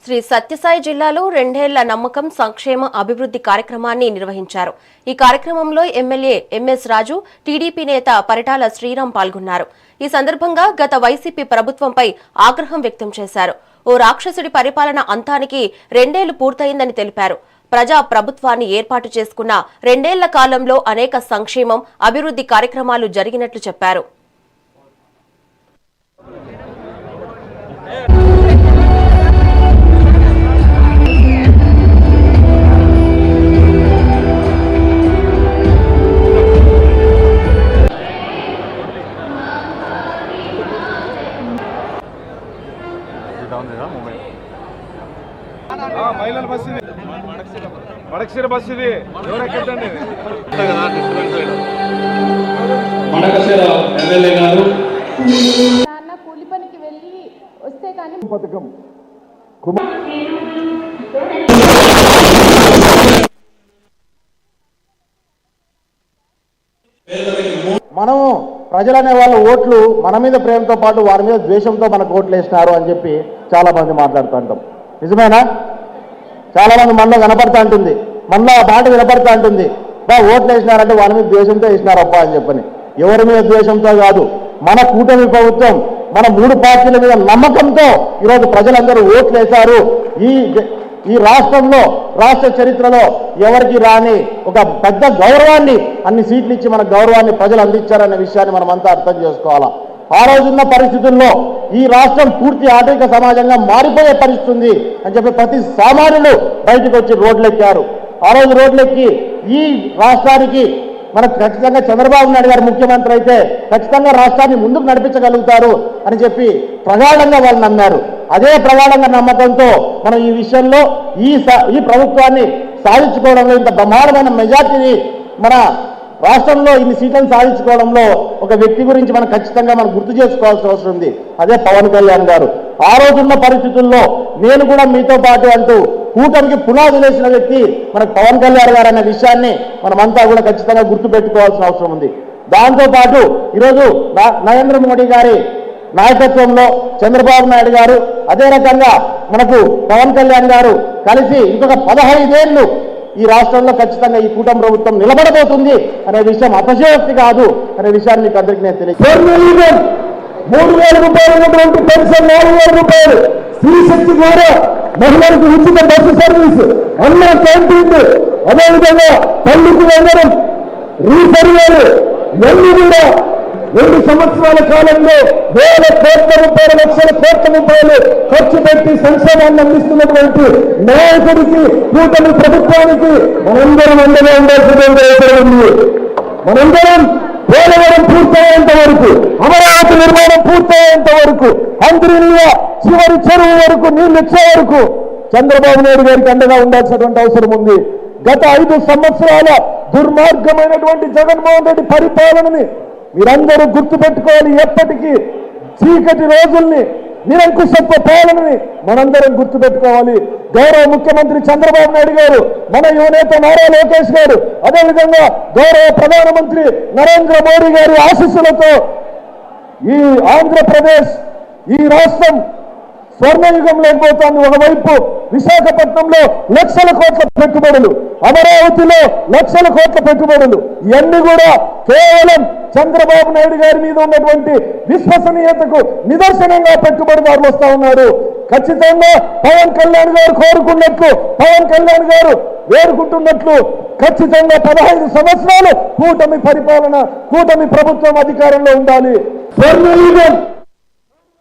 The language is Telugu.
శ్రీ సత్యసాయి జిల్లాలో 2 ఏళ్ల నమ్మకం సంక్షేమ అభివృద్ధి కార్యక్రమాన్ని నిర్వహించారు. ఈ కార్యక్రమంలో ఎమ్మెల్యే ఎంఎస్ రాజు, టీడీపీ నేత పరిటాల శ్రీరామ్ పాల్గొన్నారు. ఈ సందర్భంగా గత వైసీపీ ప్రభుత్వంపై ఆగ్రహం వ్యక్తం చేశారు. ఓ రాక్షసుడి పరిపాలన అంతానికి 2 ఏళ్లు పూర్తయిందని తెలిపారు. ప్రజా ప్రభుత్వాన్ని ఏర్పాటు చేసుకున్న 2 ఏళ్ల కాలంలో అనేక సంక్షేమం, అభివృద్ధి కార్యక్రమాలు జరిగినట్లు చెప్పారు. మహిళల బస్ ఇది, మడకశిర బస్ ఇది. ఎవరెక్కండి మడకశిర ఎమ్మెల్యే గారు నాన్న కూలి పనికి వెళ్ళి వస్తే కానీ పథకం మనము ప్రజలనే వాళ్ళ ఓట్లు మన మీద ప్రేమతో పాటు వారి మీద ద్వేషంతో మనకు ఓట్లు వేసినారు అని చెప్పి చాలా మంది మాట్లాడుతుంటాం. నిజమేనా? చాలా మంది మనలో కనపడతా ఉంటుంది, మనలో ఆ మాట వినపడతా ఉంటుంది, ఓట్లు వేసినారంటే వాళ్ళ మీద ద్వేషంతో వేసినారప్ప అని చెప్పని. ఎవరి మీద ద్వేషంతో కాదు, మన కూటమి ప్రభుత్వం, మన 3 పార్టీల మీద నమ్మకంతో ఈరోజు ప్రజలందరూ ఓట్లు వేశారు. ఈ రాష్ట్రంలో, రాష్ట్ర చరిత్రలో ఎవరికి రాని ఒక పెద్ద గౌరవాన్ని, అన్ని సీట్లు ఇచ్చి మన గౌరవాన్ని ప్రజలు అందించారనే విషయాన్ని మనమంతా అర్థం చేసుకోవాలా. ఆ రోజున్న పరిస్థితుల్లో ఈ రాష్ట్రం పూర్తి ఆర్థిక సమాజంగా మారిపోయే పరిస్థితి అని చెప్పి ప్రతి సామాన్యులు బయటకు వచ్చి రోడ్లెక్కారు. ఆ రోజు రోడ్లెక్కి ఈ రాష్ట్రానికి మనకు ఖచ్చితంగా చంద్రబాబు నాయుడు గారు ముఖ్యమంత్రి అయితే ఖచ్చితంగా రాష్ట్రాన్ని ముందుకు నడిపించగలుగుతారు అని చెప్పి ప్రగాఢంగా వాళ్ళు నమ్మారు. అదే ప్రగాఢంగా నమ్మకంతో మనం ఈ విషయంలో ఈ ప్రభుత్వాన్ని సాధించుకోవడంలో, ఇంత బ్రహ్మాండమైన మెజార్టీని మన రాష్ట్రంలో ఇన్ని సీట్లను సాధించుకోవడంలో ఒక వ్యక్తి గురించి మనం ఖచ్చితంగా మనం గుర్తు చేసుకోవాల్సిన అవసరం ఉంది. అదే పవన్ కళ్యాణ్ గారు. ఆ రోజున్న పరిస్థితుల్లో నేను కూడా మీతో పాటు అంటూ కూటమికి పునాదులు వేసిన వ్యక్తి మనకు పవన్ కళ్యాణ్ గారు అనే విషయాన్ని మనమంతా కూడా ఖచ్చితంగా గుర్తుపెట్టుకోవాల్సిన అవసరం ఉంది. దాంతోపాటు ఈరోజు నరేంద్ర మోడీ గారి నాయకత్వంలో చంద్రబాబు నాయుడు గారు, అదే రకంగా మనకు పవన్ కళ్యాణ్ గారు కలిసి ఇంకొక 15 ఏళ్ళు ఈ రాష్ట్రంలో ఖచ్చితంగా ఈ కూటమి ప్రభుత్వం నిలబడబోతుంది అనే విషయం అతిశయోక్తి కాదు అనే విషయాన్ని మీకు అందరికీ నేను తెలియజేస్తాను. 3,000 రూపాయలు ఉన్నటువంటి పెన్షన్ 4,000 రూపాయలు, స్త్రీ శక్తి కూడా మహిళలకు ఉచిత బస్సు సర్వీస్, అన్న క్యాంటీన్, అదేవిధంగా పల్లికి వెళ్ళడం, రీసర్వేలు ఇవన్నీ కూడా 2 సంవత్సరాల కాలంలో వేల కోట్ల రూపాయలు, లక్షల కోట్ల రూపాయలు ఖర్చు పెట్టి సంక్షేమాన్ని అందిస్తున్నటువంటి నాయకుడికి, కూటమి ప్రభుత్వానికి మనందరం అండగా ఉండాల్సిన అవసరం ఉంది. మనందరం పోలవరం పూర్తయ్యేంత వరకు, అమరావతి నిర్మాణం పూర్తయ్యేంత వరకు, అంతరిల్లా చివరి చెరువు వరకు నీళ్ళు ఇచ్చే వరకు చంద్రబాబు నాయుడు గారికి అండగా ఉండాల్సినటువంటి అవసరం ఉంది. గత 5 సంవత్సరాల దుర్మార్గమైనటువంటి జగన్మోహన్ రెడ్డి పరిపాలనని మీరందరూ గుర్తుపెట్టుకోవాలి. ఎప్పటికీ చీకటి రోజుల్ని, నిరంకుశత్వ పాలనని మనందరం గుర్తుపెట్టుకోవాలి. గౌరవ ముఖ్యమంత్రి చంద్రబాబు నాయుడు గారు, మన యువనేత నారా లోకేష్ గారు, అదేవిధంగా గౌరవ ప్రధానమంత్రి నరేంద్ర మోడీ గారి ఆశీస్సులతో ఈ ఆంధ్రప్రదేశ్, ఈ రాష్ట్రం స్వర్ణయుగంలోకి పోతుంది. ఒకవైపు విశాఖపట్నంలో లక్షల కోట్ల పెట్టుబడులు, అమరావతిలో లక్షల కోట్ల పెట్టుబడులు, ఇవన్నీ కూడా కేవలం చంద్రబాబు నాయుడు గారి మీద ఉన్నటువంటి విశ్వసనీయతకు నిదర్శనంగా పెట్టుబడిదారులు వస్తా ఉన్నారు. ఖచ్చితంగా పవన్ కళ్యాణ్ గారు కోరుకున్నట్లు, పవన్ కళ్యాణ్ గారు వేడుకుంటున్నట్లు ఖచ్చితంగా 15 సంవత్సరాలు కూటమి పరిపాలన, కూటమి ప్రభుత్వం అధికారంలో ఉండాలి. స్వర్ణయుగం